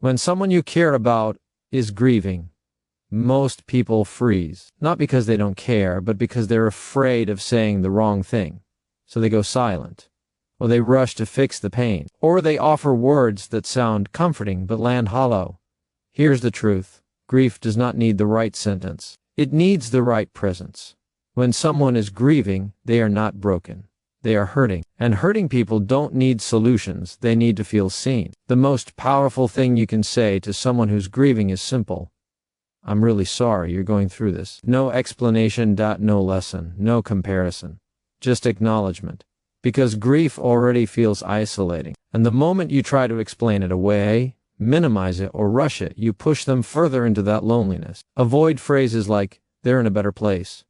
When someone you care about is grieving, most people freeze. Not because they don't care, but because they're afraid of saying the wrong thing. So they go silent. Or they rush to fix the pain. Or they offer words that sound comforting but land hollow. Here's the truth. Grief does not need the right sentence. It needs the right presence. When someone is grieving, they are not broken. They are hurting. And hurting people don't need solutions. They need to feel seen. The most powerful thing you can say to someone who's grieving is simple. I'm really sorry you're going through this. No explanation, no lesson, no comparison. Just acknowledgement. Because grief already feels isolating. And the moment you try to explain it away, minimize it, or rush it, you push them further into that loneliness. Avoid phrases like, they're in a better place.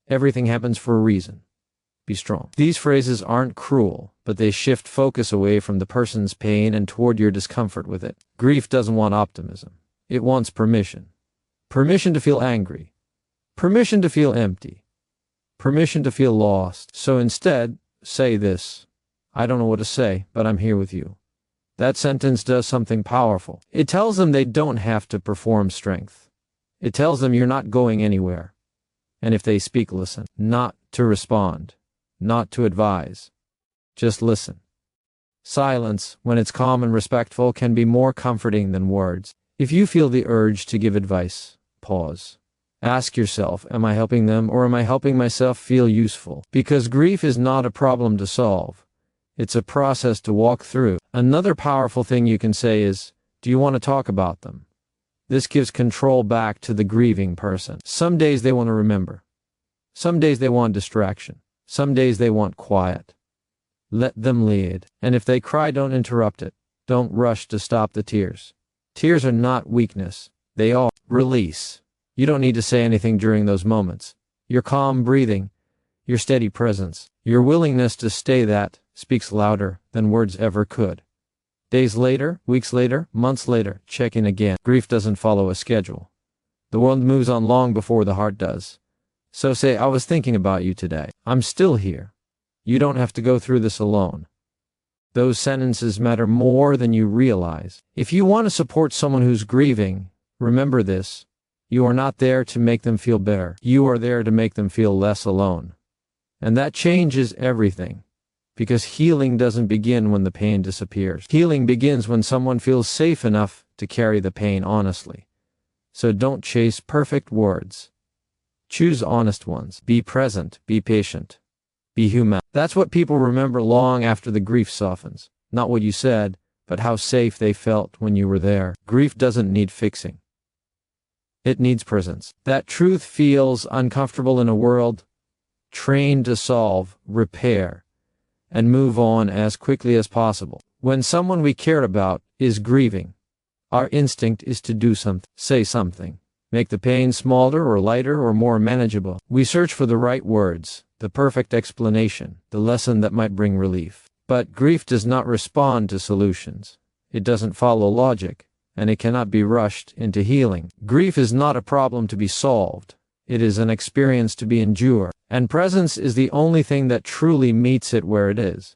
Everything happens for a reason. Be strong. These phrases aren't cruel, but they shift focus away from the person's pain and toward your discomfort with it. Grief doesn't want optimism. It wants permission. Permission to feel angry. Permission to feel empty. Permission to feel lost. So instead, say this. I don't know what to say, but I'm here with you. That sentence does something powerful. It tells them they don't have to perform strength. It tells them you're not going anywhere. And if they speak, listen. Not to respond. Not to advise. Just listen. Silence, when it's calm and respectful, can be more comforting than words. If you feel the urge to give advice, pause. Ask yourself, am I helping them or am I helping myself feel useful? Because grief is not a problem to solve. It's a process to walk through. Another powerful thing you can say is, do you want to talk about them? This gives control back to the grieving person. Some days they want to remember. Some days they want distraction. Some days they want quiet. Let them lead. And if they cry, don't interrupt it. Don't rush to stop the tears. Tears are not weakness. They are release. You don't need to say anything during those moments. Your calm breathing, your steady presence, your willingness to stay that speaks louder than words ever could. Days later, weeks later, months later, check in again. Grief doesn't follow a schedule. The world moves on long before the heart does. So say, I was thinking about you today. I'm still here. You don't have to go through this alone. Those sentences matter more than you realize. If you want to support someone who's grieving, remember this. You are not there to make them feel better. You are there to make them feel less alone. And that changes everything. Because healing doesn't begin when the pain disappears. Healing begins when someone feels safe enough to carry the pain honestly. So don't chase perfect words. Choose honest ones. Be present. Be patient. Be human. That's what people remember long after the grief softens. Not what you said, but how safe they felt when you were there. Grief doesn't need fixing. It needs presence. That truth feels uncomfortable in a world trained to solve, repair, and move on as quickly as possible. When someone we care about is grieving, our instinct is to do something, say something, make the pain smaller or lighter or more manageable. We search for the right words, the perfect explanation, the lesson that might bring relief. But grief does not respond to solutions. It doesn't follow logic, and it cannot be rushed into healing. Grief is not a problem to be solved. It is an experience to be endured, and presence is the only thing that truly meets it where it is.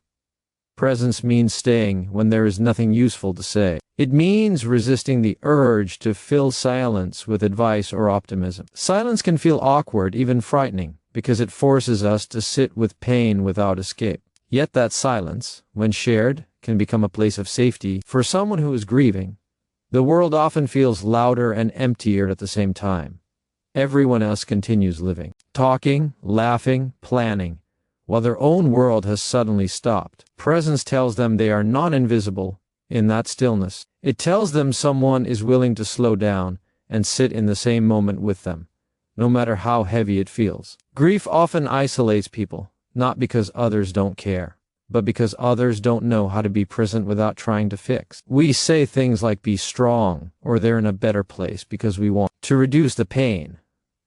Presence means staying when there is nothing useful to say. It means resisting the urge to fill silence with advice or optimism. Silence can feel awkward, even frightening, because it forces us to sit with pain without escape. Yet that silence, when shared, can become a place of safety. For someone who is grieving, the world often feels louder and emptier at the same time. Everyone else continues living, talking, laughing, planning, while their own world has suddenly stopped. Presence tells them they are not invisible in that stillness. It tells them someone is willing to slow down and sit in the same moment with them, no matter how heavy it feels. Grief often isolates people, not because others don't care, but because others don't know how to be present without trying to fix. We say things like be strong or they're in a better place because we want to reduce the pain.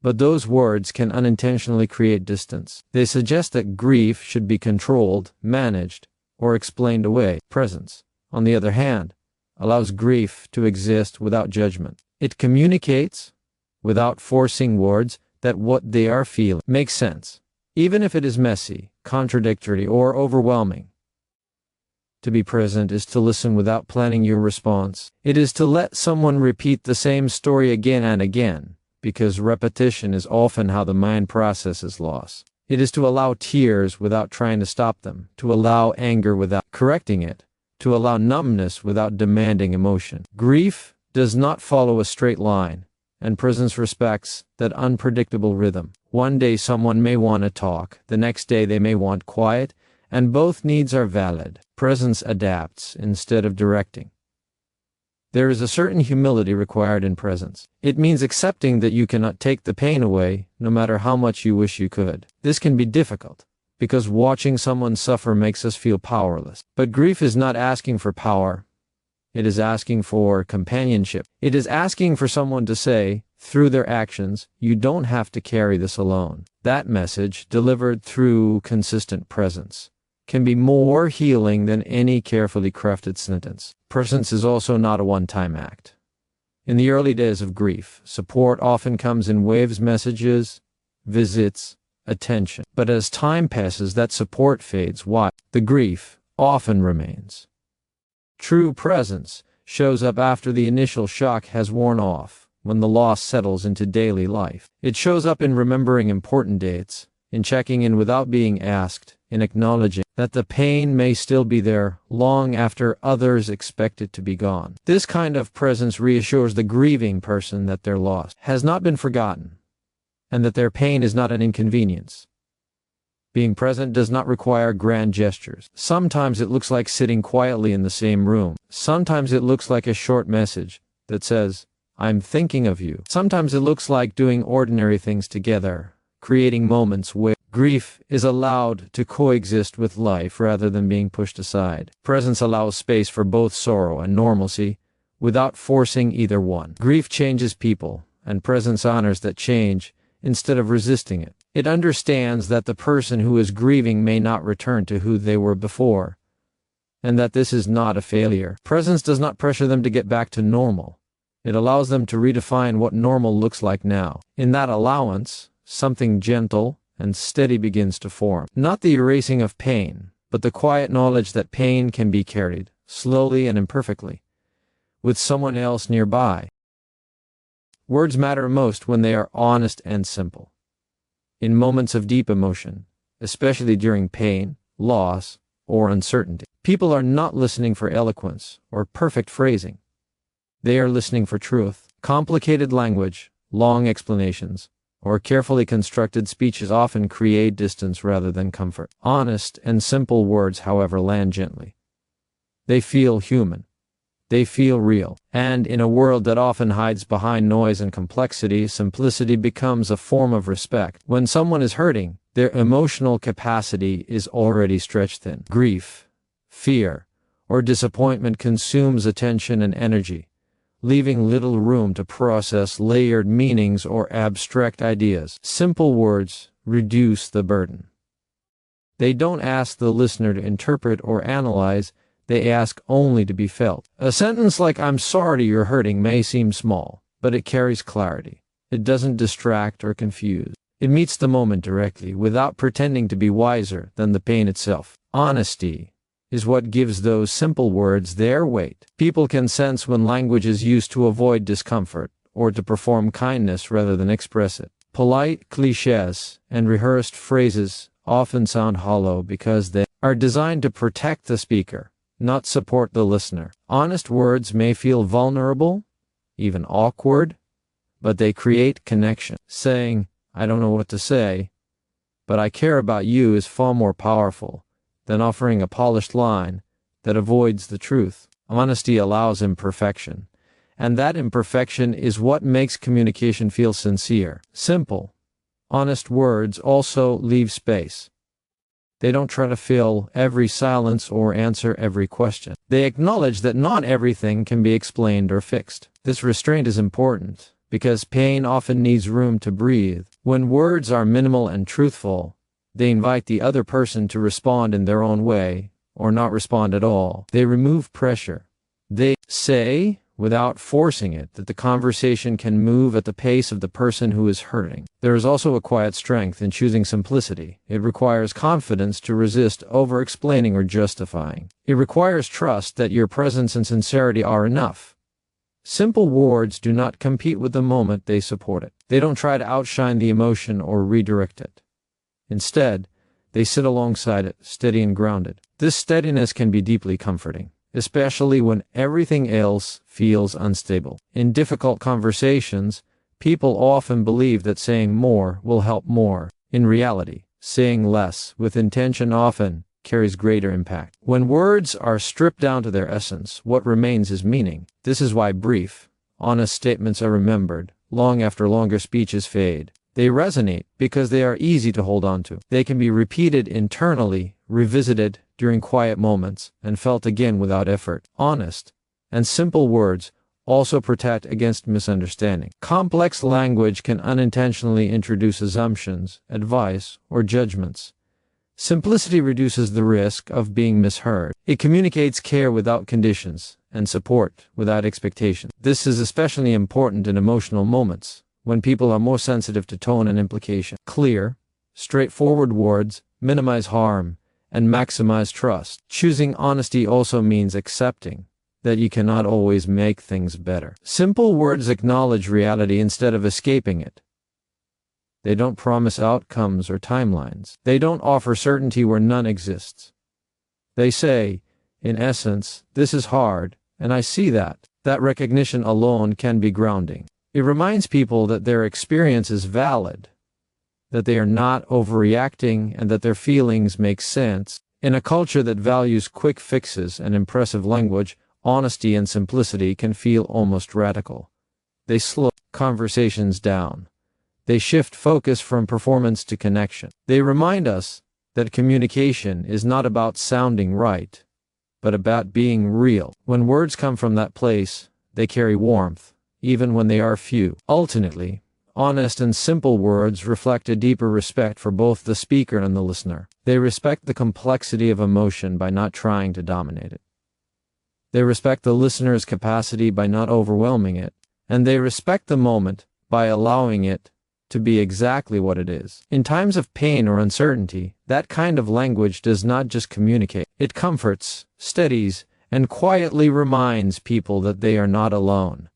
But those words can unintentionally create distance. They suggest that grief should be controlled, managed, or explained away. Presence, on the other hand, allows grief to exist without judgment. It communicates, without forcing words, that what they are feeling makes sense, even if it is messy, contradictory, or overwhelming. To be present is to listen without planning your response. It is to let someone repeat the same story again and again, because repetition is often how the mind processes loss. It is to allow tears without trying to stop them, to allow anger without correcting it, to allow numbness without demanding emotion. Grief does not follow a straight line, and presence respects that unpredictable rhythm. One day someone may want to talk, the next day they may want quiet, and both needs are valid. Presence adapts instead of directing. There is a certain humility required in presence. It means accepting that you cannot take the pain away, no matter how much you wish you could. This can be difficult, because watching someone suffer makes us feel powerless. But grief is not asking for power. It is asking for companionship. It is asking for someone to say, through their actions, you don't have to carry this alone. That message, delivered through consistent presence, can be more healing than any carefully crafted sentence. Presence is also not a one-time act. In the early days of grief, support often comes in waves, messages, visits, attention. But as time passes, that support fades while the grief often remains. True presence shows up after the initial shock has worn off, when the loss settles into daily life. It shows up in remembering important dates, in checking in without being asked, in acknowledging that the pain may still be there long after others expect it to be gone. This kind of presence reassures the grieving person that their loss has not been forgotten, and that their pain is not an inconvenience. Being present does not require grand gestures. Sometimes it looks like sitting quietly in the same room. Sometimes it looks like a short message that says, "I'm thinking of you." Sometimes it looks like doing ordinary things together, creating moments where grief is allowed to coexist with life rather than being pushed aside. Presence allows space for both sorrow and normalcy, without forcing either one. Grief changes people, and presence honors that change instead of resisting it. It understands that the person who is grieving may not return to who they were before, and that this is not a failure. Presence does not pressure them to get back to normal. It allows them to redefine what normal looks like now. In that allowance, something gentle and steady begins to form. Not the erasing of pain, but the quiet knowledge that pain can be carried, slowly and imperfectly, with someone else nearby. Words matter most when they are honest and simple. In moments of deep emotion, especially during pain, loss, or uncertainty, people are not listening for eloquence or perfect phrasing. They are listening for truth. Complicated language, long explanations, or carefully constructed speeches often create distance rather than comfort. Honest and simple words, however, land gently. They feel human. They feel real. And in a world that often hides behind noise and complexity, simplicity becomes a form of respect. When someone is hurting, their emotional capacity is already stretched thin. Grief, fear, or disappointment consumes attention and energy, leaving little room to process layered meanings or abstract ideas. Simple words reduce the burden. They don't ask the listener to interpret or analyze, they ask only to be felt. A sentence like "I'm sorry you're hurting" may seem small, but it carries clarity. It doesn't distract or confuse. It meets the moment directly, without pretending to be wiser than the pain itself. Honesty is what gives those simple words their weight. People can sense when language is used to avoid discomfort, or to perform kindness rather than express it. Polite clichés and rehearsed phrases often sound hollow because they are designed to protect the speaker, not support the listener. Honest words may feel vulnerable, even awkward, but they create connection. Saying, "I don't know what to say, but I care about you," is far more powerful than offering a polished line that avoids the truth. Honesty allows imperfection, and that imperfection is what makes communication feel sincere. Simple, honest words also leave space. They don't try to fill every silence or answer every question. They acknowledge that not everything can be explained or fixed. This restraint is important, because pain often needs room to breathe. When words are minimal and truthful, they invite the other person to respond in their own way, or not respond at all. They remove pressure. They say without forcing it, that the conversation can move at the pace of the person who is hurting. There is also a quiet strength in choosing simplicity. It requires confidence to resist over-explaining or justifying. It requires trust that your presence and sincerity are enough. Simple words do not compete with the moment, they support it. They don't try to outshine the emotion or redirect it. Instead, they sit alongside it, steady and grounded. This steadiness can be deeply comforting, especially when everything else feels unstable. In difficult conversations, people often believe that saying more will help more. In reality, saying less with intention often carries greater impact. When words are stripped down to their essence, what remains is meaning. This is why brief, honest statements are remembered long after longer speeches fade. They resonate because they are easy to hold on to. They can be repeated internally, revisited during quiet moments, and felt again without effort. Honest and simple words also protect against misunderstanding. Complex language can unintentionally introduce assumptions, advice, or judgments. Simplicity reduces the risk of being misheard. It communicates care without conditions and support without expectation. This is especially important in emotional moments, when people are more sensitive to tone and implication. Clear, straightforward words minimize harm and maximize trust. Choosing honesty also means accepting that you cannot always make things better. Simple words acknowledge reality instead of escaping it. They don't promise outcomes or timelines. They don't offer certainty where none exists. They say, in essence, this is hard, and I see that. That recognition alone can be grounding. It reminds people that their experience is valid, that they are not overreacting, and that their feelings make sense. In a culture that values quick fixes and impressive language, honesty and simplicity can feel almost radical. They slow conversations down. They shift focus from performance to connection. They remind us that communication is not about sounding right, but about being real. When words come from that place, they carry warmth, even when they are few. Ultimately, honest and simple words reflect a deeper respect for both the speaker and the listener. They respect the complexity of emotion by not trying to dominate it. They respect the listener's capacity by not overwhelming it, and they respect the moment by allowing it to be exactly what it is. In times of pain or uncertainty, that kind of language does not just communicate. It comforts, steadies, and quietly reminds people that they are not alone.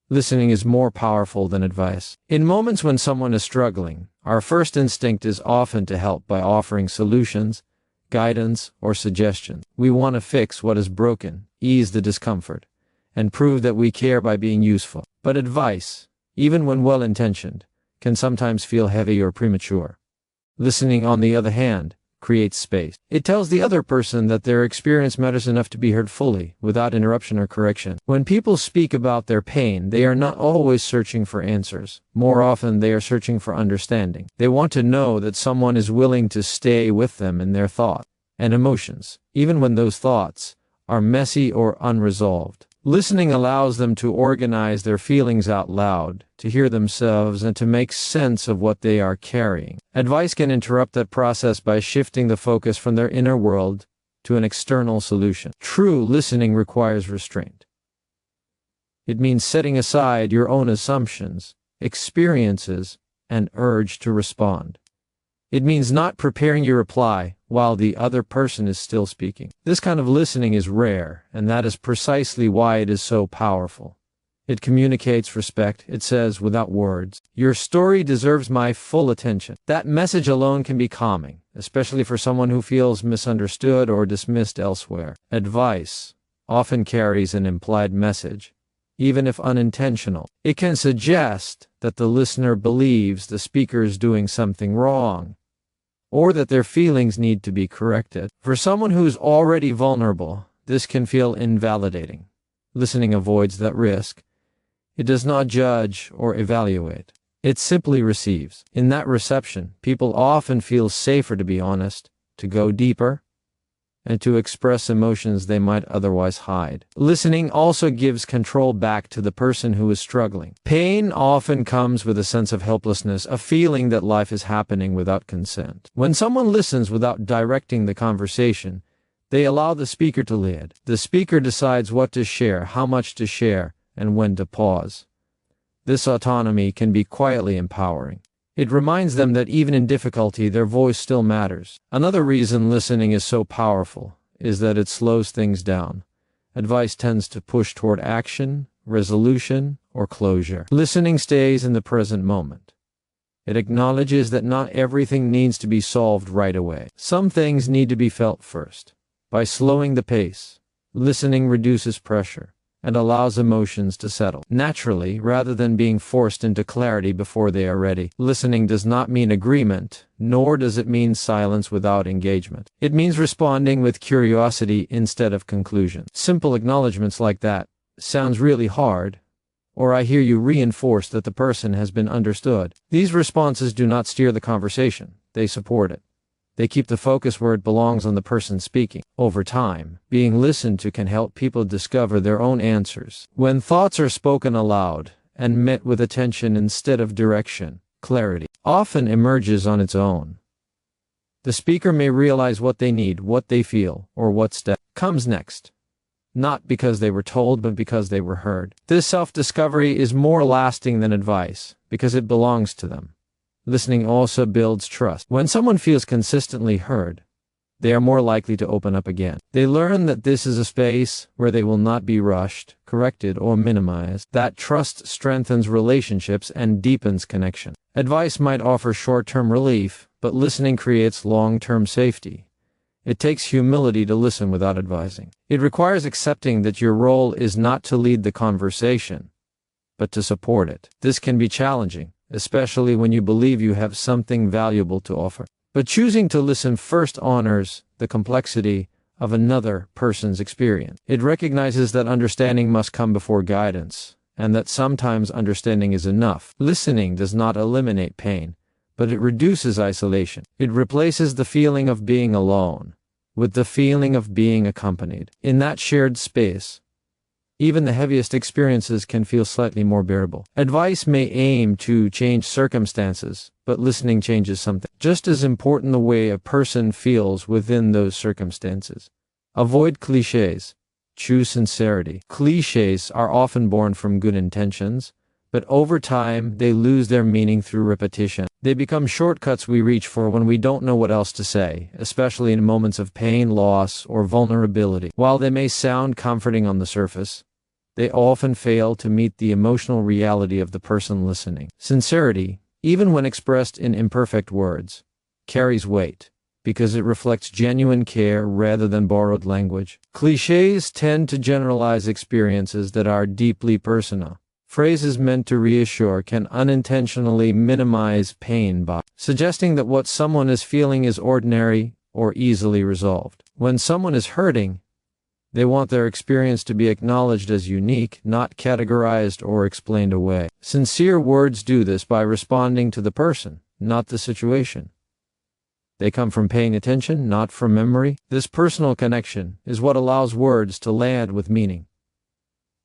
Listening is more powerful than advice. In moments when someone is struggling, our first instinct is often to help by offering solutions, guidance, or suggestions. We want to fix what is broken, ease the discomfort, and prove that we care by being useful. But advice, even when well-intentioned, can sometimes feel heavy or premature. Listening, on the other hand, creates space. It tells the other person that their experience matters enough to be heard fully, without interruption or correction. When people speak about their pain, they are not always searching for answers. More often, they are searching for understanding. They want to know that someone is willing to stay with them in their thoughts and emotions, even when those thoughts are messy or unresolved. Listening allows them to organize their feelings out loud, to hear themselves, and to make sense of what they are carrying. Advice can interrupt that process by shifting the focus from their inner world to an external solution. True listening requires restraint. It means setting aside your own assumptions, experiences, and urge to respond. It means not preparing your reply while the other person is still speaking. This kind of listening is rare, and that is precisely why it is so powerful. It communicates respect. It says, without words, your story deserves my full attention. That message alone can be calming, especially for someone who feels misunderstood or dismissed elsewhere. Advice often carries an implied message, even if unintentional. It can suggest that the listener believes the speaker is doing something wrong, or that their feelings need to be corrected. For someone who is already vulnerable, this can feel invalidating. Listening avoids that risk. It does not judge or evaluate. It simply receives. In that reception, people often feel safer to be honest, to go deeper, and to express emotions they might otherwise hide. Listening also gives control back to the person who is struggling. Pain often comes with a sense of helplessness, a feeling that life is happening without consent. When someone listens without directing the conversation, They allow the speaker to lead. The speaker decides what to share, how much to share, and when to pause. This autonomy can be quietly empowering. It reminds them that even in difficulty, their voice still matters. Another reason listening is so powerful is that it slows things down. Advice tends to push toward action, resolution, or closure. Listening stays in the present moment. It acknowledges that not everything needs to be solved right away. Some things need to be felt first. By slowing the pace, listening reduces pressure and allows emotions to settle naturally rather than being forced into clarity before they are ready. Listening does not mean agreement, nor does it mean silence without engagement. It means responding with curiosity instead of conclusion. Simple acknowledgments like that, "Sounds really hard," or "I hear you," reinforce that the person has been understood. These responses do not steer the conversation, they support it. They keep the focus where it belongs on the person speaking. Over time, being listened to can help people discover their own answers. When thoughts are spoken aloud and met with attention instead of direction, clarity often emerges on its own. The speaker may realize what they need, what they feel, or what step comes next. Not because they were told, but because they were heard. This self-discovery is more lasting than advice, because it belongs to them. Listening also builds trust. When someone feels consistently heard, they are more likely to open up again. They learn that this is a space where they will not be rushed, corrected, or minimized. That trust strengthens relationships and deepens connection. Advice might offer short-term relief, but listening creates long-term safety. It takes humility to listen without advising. It requires accepting that your role is not to lead the conversation, but to support it. This can be challenging, especially when you believe you have something valuable to offer. But choosing to listen first honors the complexity of another person's experience. It recognizes that understanding must come before guidance, and that sometimes understanding is enough. Listening does not eliminate pain, but it reduces isolation. It replaces the feeling of being alone with the feeling of being accompanied. In that shared space, even the heaviest experiences can feel slightly more bearable. Advice may aim to change circumstances, but listening changes something just as important: the way a person feels within those circumstances. Avoid clichés. Choose sincerity. Clichés are often born from good intentions, but over time they lose their meaning through repetition. They become shortcuts we reach for when we don't know what else to say, especially in moments of pain, loss, or vulnerability. While they may sound comforting on the surface, they often fail to meet the emotional reality of the person listening. Sincerity, even when expressed in imperfect words, carries weight because it reflects genuine care rather than borrowed language. Clichés tend to generalize experiences that are deeply personal. Phrases meant to reassure can unintentionally minimize pain by suggesting that what someone is feeling is ordinary or easily resolved. When someone is hurting, they want their experience to be acknowledged as unique, not categorized or explained away. Sincere words do this by responding to the person, not the situation. They come from paying attention, not from memory. This personal connection is what allows words to land with meaning.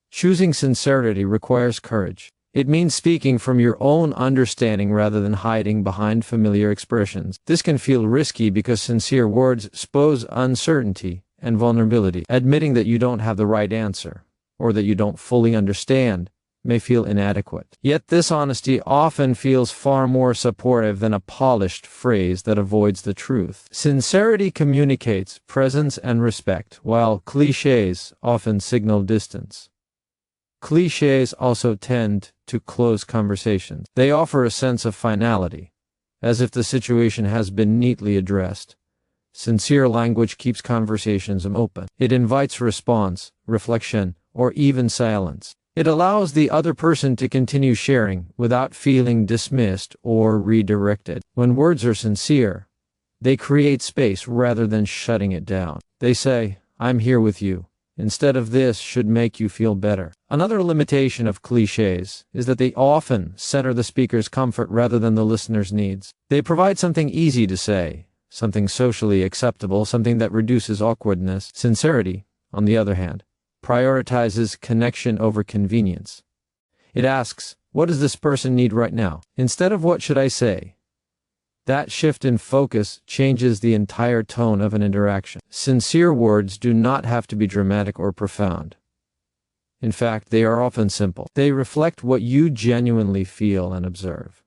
Choosing sincerity requires courage. It means speaking from your own understanding rather than hiding behind familiar expressions. This can feel risky because sincere words expose uncertainty and vulnerability. Admitting that you don't have the right answer, or that you don't fully understand, may feel inadequate. Yet this honesty often feels far more supportive than a polished phrase that avoids the truth. Sincerity communicates presence and respect, while clichés often signal distance. Clichés also tend to close conversations. They offer a sense of finality, as if the situation has been neatly addressed. Sincere language keeps conversations open. It invites response, reflection, or even silence. It allows the other person to continue sharing without feeling dismissed or redirected. When words are sincere, they create space rather than shutting it down. They say, "I'm here with you," instead of "this should make you feel better." Another limitation of clichés is that they often center the speaker's comfort rather than the listener's needs. They provide something easy to say, something socially acceptable, something that reduces awkwardness. Sincerity, on the other hand, prioritizes connection over convenience. It asks, "What does this person need right now?" instead of "What should I say?" That shift in focus changes the entire tone of an interaction. Sincere words do not have to be dramatic or profound. In fact, they are often simple. They reflect what you genuinely feel and observe.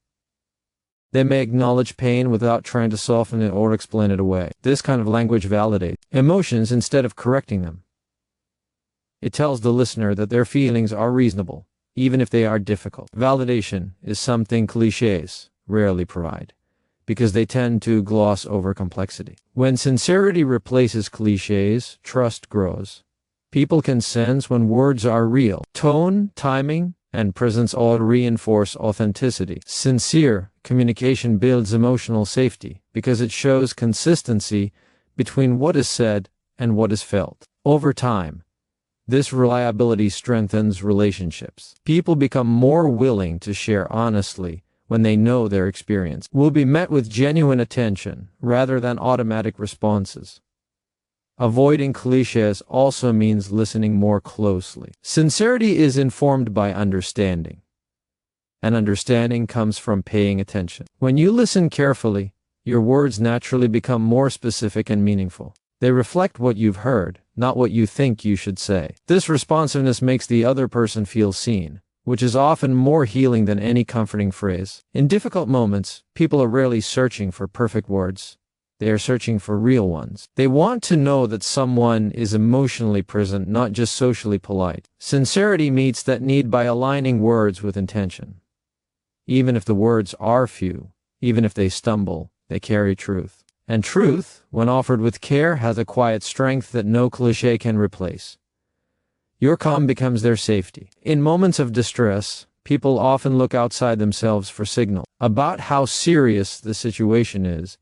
They may acknowledge pain without trying to soften it or explain it away. This kind of language validates emotions instead of correcting them. It tells the listener that their feelings are reasonable, even if they are difficult. Validation is something clichés rarely provide, because they tend to gloss over complexity. When sincerity replaces clichés, trust grows. People can sense when words are real. Tone, timing, and presence all reinforce authenticity. Sincere communication builds emotional safety because it shows consistency between what is said and what is felt. Over time, this reliability strengthens relationships. People become more willing to share honestly when they know their experience will be met with genuine attention rather than automatic responses. Avoiding clichés also means listening more closely. Sincerity is informed by understanding, and understanding comes from paying attention. When you listen carefully, your words naturally become more specific and meaningful. They reflect what you've heard, not what you think you should say. This responsiveness makes the other person feel seen, which is often more healing than any comforting phrase. In difficult moments, people are rarely searching for perfect words. They are searching for real ones. They want to know that someone is emotionally present, not just socially polite. Sincerity meets that need by aligning words with intention. Even if the words are few, even if they stumble, they carry truth. And truth, when offered with care, has a quiet strength that no cliché can replace. Your calm becomes their safety. In moments of distress, people often look outside themselves for signal about how serious the situation is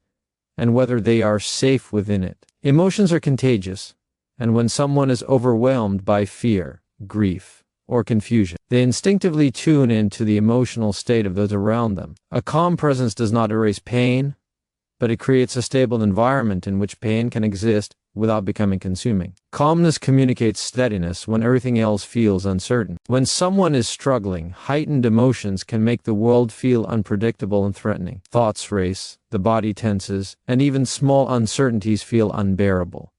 and whether they are safe within it. Emotions are contagious, and when someone is overwhelmed by fear, grief, or confusion, they instinctively tune into the emotional state of those around them. A calm presence does not erase pain, but it creates a stable environment in which pain can exist without becoming consuming. Calmness communicates steadiness when everything else feels uncertain. When someone is struggling, heightened emotions can make the world feel unpredictable and threatening. Thoughts race, the body tenses, and even small uncertainties feel unbearable.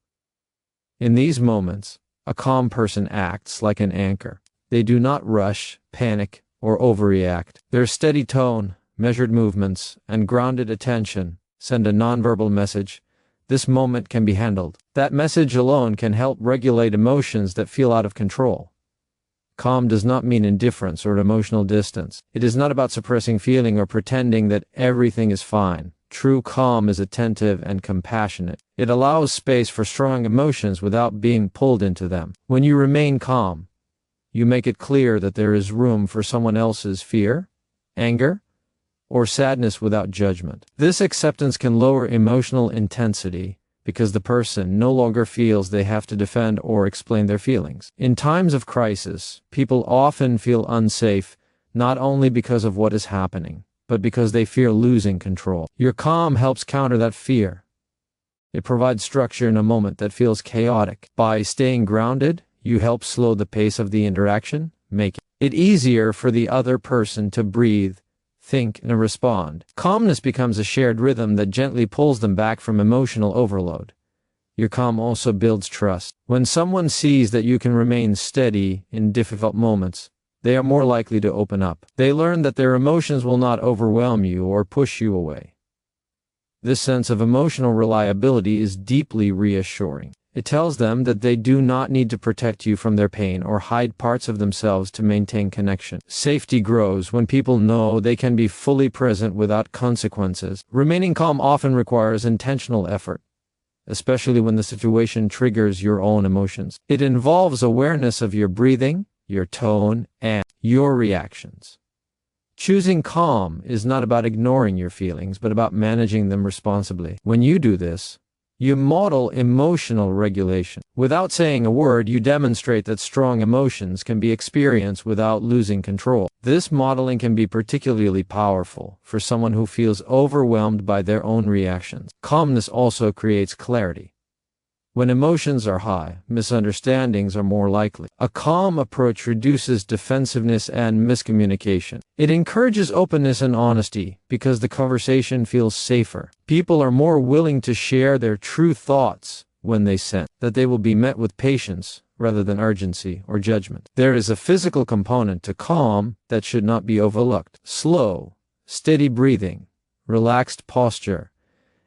In these moments, a calm person acts like an anchor. They do not rush, panic, or overreact. Their steady tone, measured movements, and grounded attention send a nonverbal message. This moment can be handled. That message alone can help regulate emotions that feel out of control. Calm does not mean indifference or emotional distance. It is not about suppressing feeling or pretending that everything is fine. True calm is attentive and compassionate. It allows space for strong emotions without being pulled into them. When you remain calm, you make it clear that there is room for someone else's fear, anger, or sadness without judgment. This acceptance can lower emotional intensity because the person no longer feels they have to defend or explain their feelings. In times of crisis, people often feel unsafe, not only because of what is happening, but because they fear losing control. Your calm helps counter that fear. It provides structure in a moment that feels chaotic. By staying grounded, you help slow the pace of the interaction, making it easier for the other person to breathe, think, and respond. Calmness becomes a shared rhythm that gently pulls them back from emotional overload. Your calm also builds trust. When someone sees that you can remain steady in difficult moments, they are more likely to open up. They learn that their emotions will not overwhelm you or push you away. This sense of emotional reliability is deeply reassuring. It tells them that they do not need to protect you from their pain or hide parts of themselves to maintain connection. Safety grows when people know they can be fully present without consequences. Remaining calm often requires intentional effort, especially when the situation triggers your own emotions. It involves awareness of your breathing, your tone, and your reactions. Choosing calm is not about ignoring your feelings, but about managing them responsibly. When you do this, you model emotional regulation. Without saying a word, you demonstrate that strong emotions can be experienced without losing control. This modeling can be particularly powerful for someone who feels overwhelmed by their own reactions. Calmness also creates clarity. When emotions are high, misunderstandings are more likely. A calm approach reduces defensiveness and miscommunication. It encourages openness and honesty because the conversation feels safer. People are more willing to share their true thoughts when they sense that they will be met with patience rather than urgency or judgment. There is a physical component to calm that should not be overlooked. Slow, steady breathing, relaxed posture,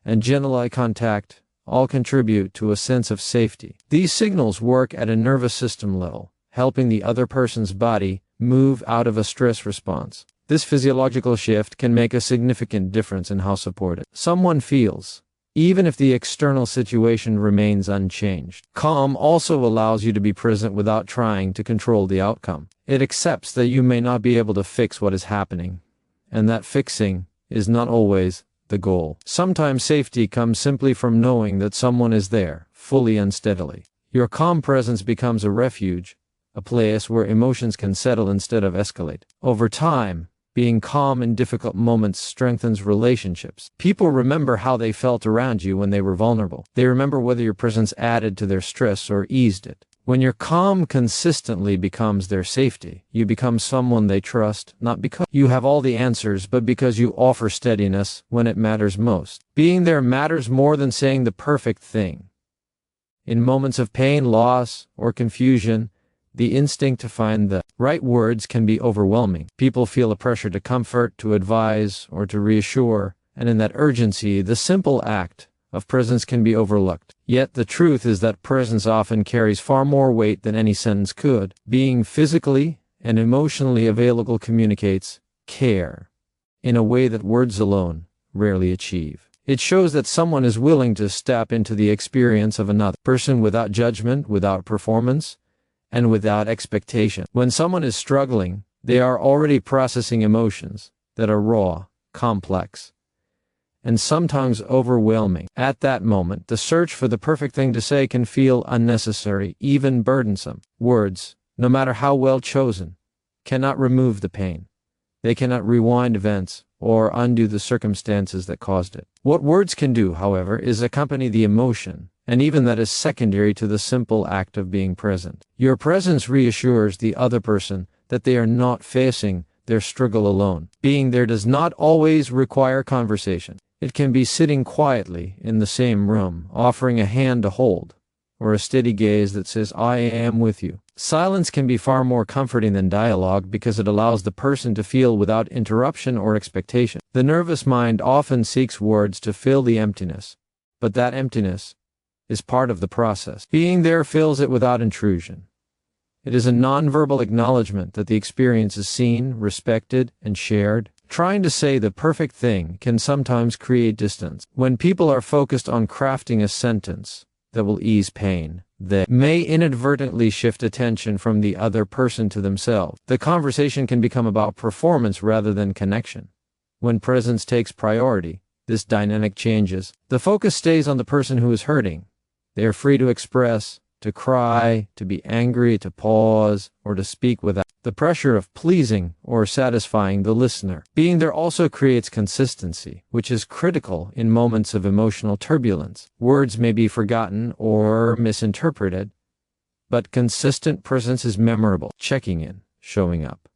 and gentle eye contact all contribute to a sense of safety. These signals work at a nervous system level, helping the other person's body move out of a stress response. This physiological shift can make a significant difference in how supported someone feels, even if the external situation remains unchanged. Calm also allows you to be present without trying to control the outcome. It accepts that you may not be able to fix what is happening, and that fixing is not always the goal. Sometimes safety comes simply from knowing that someone is there, fully and steadily. Your calm presence becomes a refuge, a place where emotions can settle instead of escalate. Over time, being calm in difficult moments strengthens relationships. People remember how they felt around you when they were vulnerable. They remember whether your presence added to their stress or eased it. When your calm consistently becomes their safety, you become someone they trust, not because you have all the answers, but because you offer steadiness when it matters most. Being there matters more than saying the perfect thing. In moments of pain, loss, or confusion, the instinct to find the right words can be overwhelming. People feel a pressure to comfort, to advise, or to reassure, and in that urgency, the simple act of presence can be overlooked. Yet the truth is that presence often carries far more weight than any sentence could. Being physically and emotionally available communicates care in a way that words alone rarely achieve. It shows that someone is willing to step into the experience of another person without judgment, without performance, and without expectation. When someone is struggling, they are already processing emotions that are raw, complex, and sometimes overwhelming. At that moment, the search for the perfect thing to say can feel unnecessary, even burdensome. Words, no matter how well chosen, cannot remove the pain. They cannot rewind events or undo the circumstances that caused it. What words can do, however, is accompany the emotion, and even that is secondary to the simple act of being present. Your presence reassures the other person that they are not facing their struggle alone. Being there does not always require conversation. It can be sitting quietly in the same room, offering a hand to hold, or a steady gaze that says, "I am with you." Silence can be far more comforting than dialogue because it allows the person to feel without interruption or expectation. The nervous mind often seeks words to fill the emptiness, but that emptiness is part of the process. Being there fills it without intrusion. It is a nonverbal acknowledgement that the experience is seen, respected, and shared. Trying to say the perfect thing can sometimes create distance. When people are focused on crafting a sentence that will ease pain, they may inadvertently shift attention from the other person to themselves. The conversation can become about performance rather than connection. When presence takes priority, this dynamic changes. The focus stays on the person who is hurting. They are free to express, to cry, to be angry, to pause, or to speak without the pressure of pleasing or satisfying the listener. Being there also creates consistency, which is critical in moments of emotional turbulence. Words may be forgotten or misinterpreted, but consistent presence is memorable. Checking in, showing up,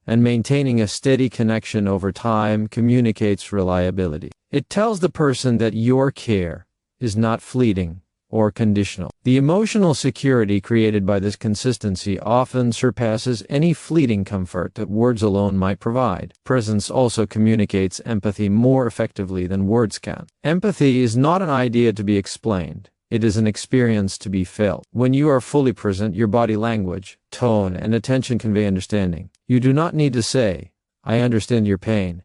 and maintaining a steady connection over time communicates reliability. It tells the person that your care is not fleeting or conditional. The emotional security created by this consistency often surpasses any fleeting comfort that words alone might provide. Presence also communicates empathy more effectively than words can. Empathy is not an idea to be explained. It is an experience to be felt. When you are fully present, your body language, tone, and attention convey understanding. You do not need to say, "I understand your pain,"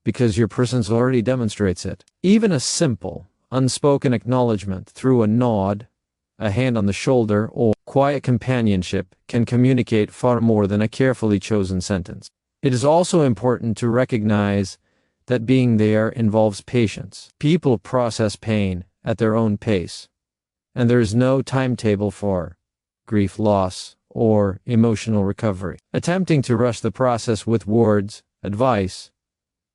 because your presence already demonstrates it. Even a simple, unspoken acknowledgement through a nod, a hand on the shoulder, or quiet companionship can communicate far more than a carefully chosen sentence. It is also important to recognize that being there involves patience. People process pain at their own pace, and there is no timetable for grief, loss, or emotional recovery. Attempting to rush the process with words, advice,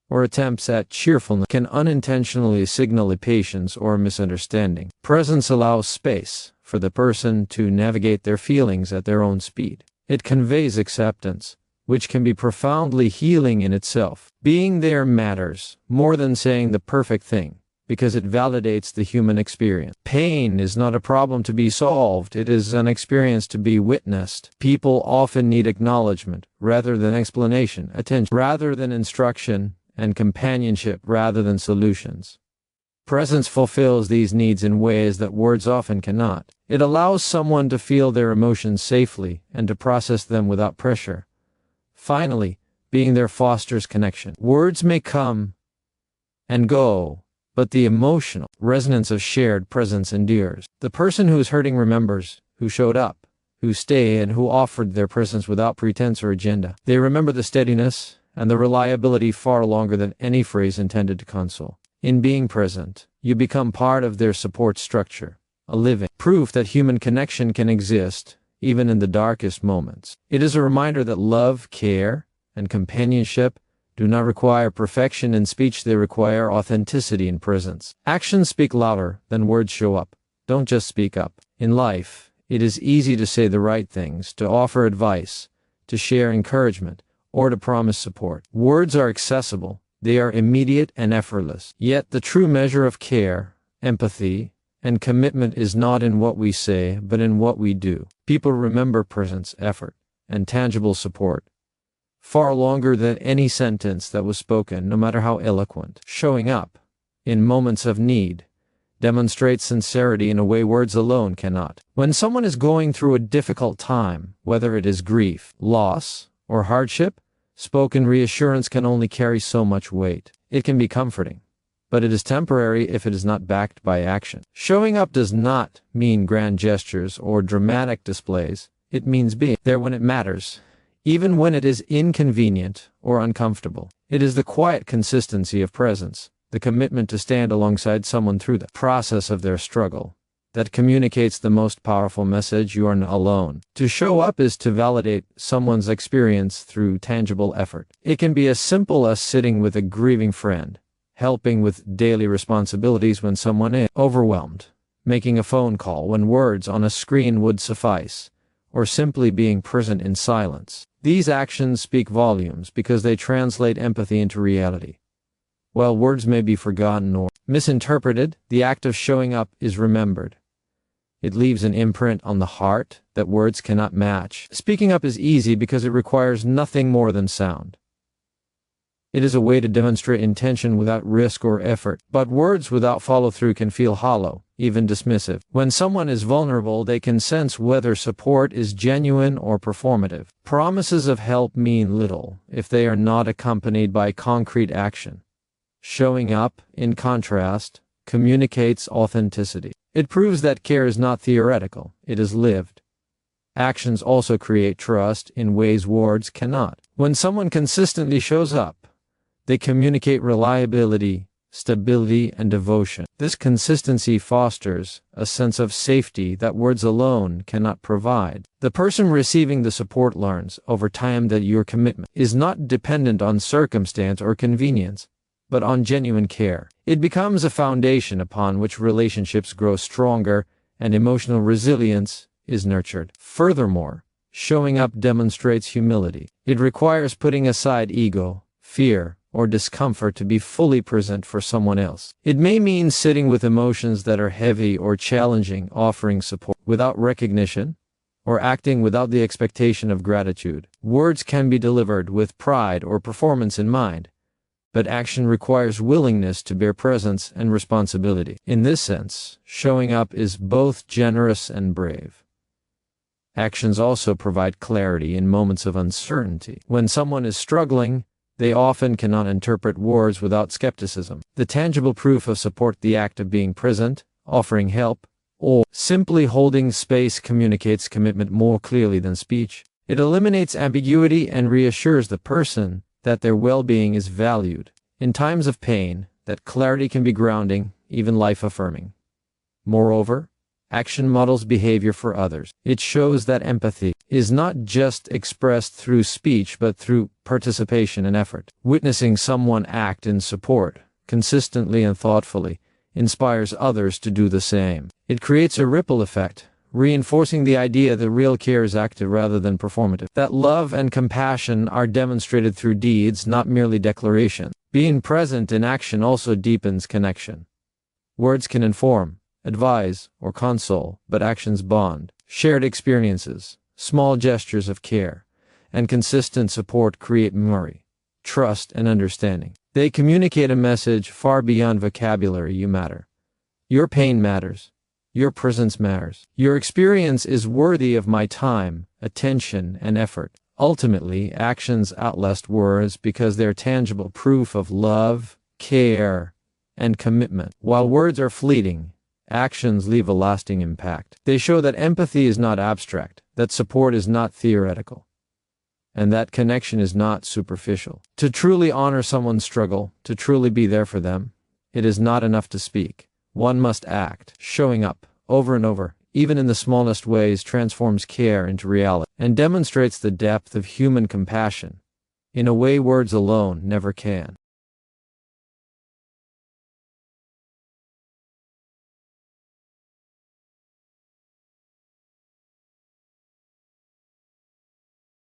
or attempts at cheerfulness can unintentionally signal impatience or misunderstanding. Presence allows space for the person to navigate their feelings at their own speed. It conveys acceptance, which can be profoundly healing in itself. Being there matters more than saying the perfect thing, because it validates the human experience. Pain is not a problem to be solved, it is an experience to be witnessed. People often need acknowledgement rather than explanation, attention rather than instruction, and companionship rather than solutions. Presence fulfills these needs in ways that words often cannot. It allows someone to feel their emotions safely and to process them without pressure. Finally, being there fosters connection. Words may come and go, but the emotional resonance of shared presence endures. The person who is hurting remembers who showed up, who stayed, and who offered their presence without pretense or agenda. They remember the steadiness and the reliability far longer than any phrase intended to console. In being present, you become part of their support structure, a living proof that human connection can exist even in the darkest moments. It is a reminder that love, care, and companionship do not require perfection in speech, they require authenticity in presence. Actions speak louder than words show up. Don't just speak up. In life, it is easy to say the right things, to offer advice, to share encouragement, or to promise support. Words are accessible. They are immediate and effortless. Yet the true measure of care, empathy, and commitment is not in what we say, but in what we do. People remember presence, effort, and tangible support far longer than any sentence that was spoken, no matter how eloquent. Showing up in moments of need demonstrates sincerity in a way words alone cannot. When someone is going through a difficult time, whether it is grief, loss, or hardship, spoken reassurance can only carry so much weight. It can be comforting, but it is temporary if it is not backed by action. Showing up does not mean grand gestures or dramatic displays. It means being there when it matters, even when it is inconvenient or uncomfortable. It is the quiet consistency of presence, the commitment to stand alongside someone through the process of their struggle, that communicates the most powerful message: you are not alone. To show up is to validate someone's experience through tangible effort. It can be as simple as sitting with a grieving friend, helping with daily responsibilities when someone is overwhelmed, making a phone call when words on a screen would suffice, or simply being present in silence. These actions speak volumes because they translate empathy into reality. While words may be forgotten or misinterpreted, the act of showing up is remembered. It leaves an imprint on the heart that words cannot match. Speaking up is easy because it requires nothing more than sound. It is a way to demonstrate intention without risk or effort, but words without follow-through can feel hollow, even dismissive. When someone is vulnerable, they can sense whether support is genuine or performative. Promises of help mean little if they are not accompanied by concrete action. Showing up, in contrast, communicates authenticity. It proves that care is not theoretical, it is lived. Actions also create trust in ways words cannot. When someone consistently shows up, they communicate reliability, stability, and devotion. This consistency fosters a sense of safety that words alone cannot provide. The person receiving the support learns over time that your commitment is not dependent on circumstance or convenience, but on genuine care. It becomes a foundation upon which relationships grow stronger and emotional resilience is nurtured. Furthermore, showing up demonstrates humility. It requires putting aside ego, fear, or discomfort to be fully present for someone else. It may mean sitting with emotions that are heavy or challenging, offering support without recognition, or acting without the expectation of gratitude. Words can be delivered with pride or performance in mind, but action requires willingness to bear presence and responsibility. In this sense, showing up is both generous and brave. Actions also provide clarity in moments of uncertainty. When someone is struggling, they often cannot interpret words without skepticism. The tangible proof of support, the act of being present, offering help, or simply holding space communicates commitment more clearly than speech. It eliminates ambiguity and reassures the person that their well-being is valued. In times of pain, that clarity can be grounding, even life-affirming. Moreover, Action models behavior for others. It shows that empathy is not just expressed through speech but through participation and effort. Witnessing someone act in support, consistently and thoughtfully, inspires others to do the same. It creates a ripple effect, reinforcing the idea that real care is active rather than performative. That love and compassion are demonstrated through deeds, not merely declarations. Being present in action also deepens connection. Words can inform, advise, or console, but actions bond. Shared experiences, small gestures of care, and consistent support create memory, trust, and understanding. They communicate a message far beyond vocabulary. You matter. Your pain matters. Your presence matters. Your experience is worthy of my time, attention, and effort. Ultimately, actions outlast words because they're tangible proof of love, care, and commitment. While words are fleeting, actions leave a lasting impact. They show that empathy is not abstract, that support is not theoretical, and that connection is not superficial. To truly honor someone's struggle, to truly be there for them, it is not enough to speak. One must act. Showing up, over and over, even in the smallest ways, transforms care into reality and demonstrates the depth of human compassion in a way words alone never can.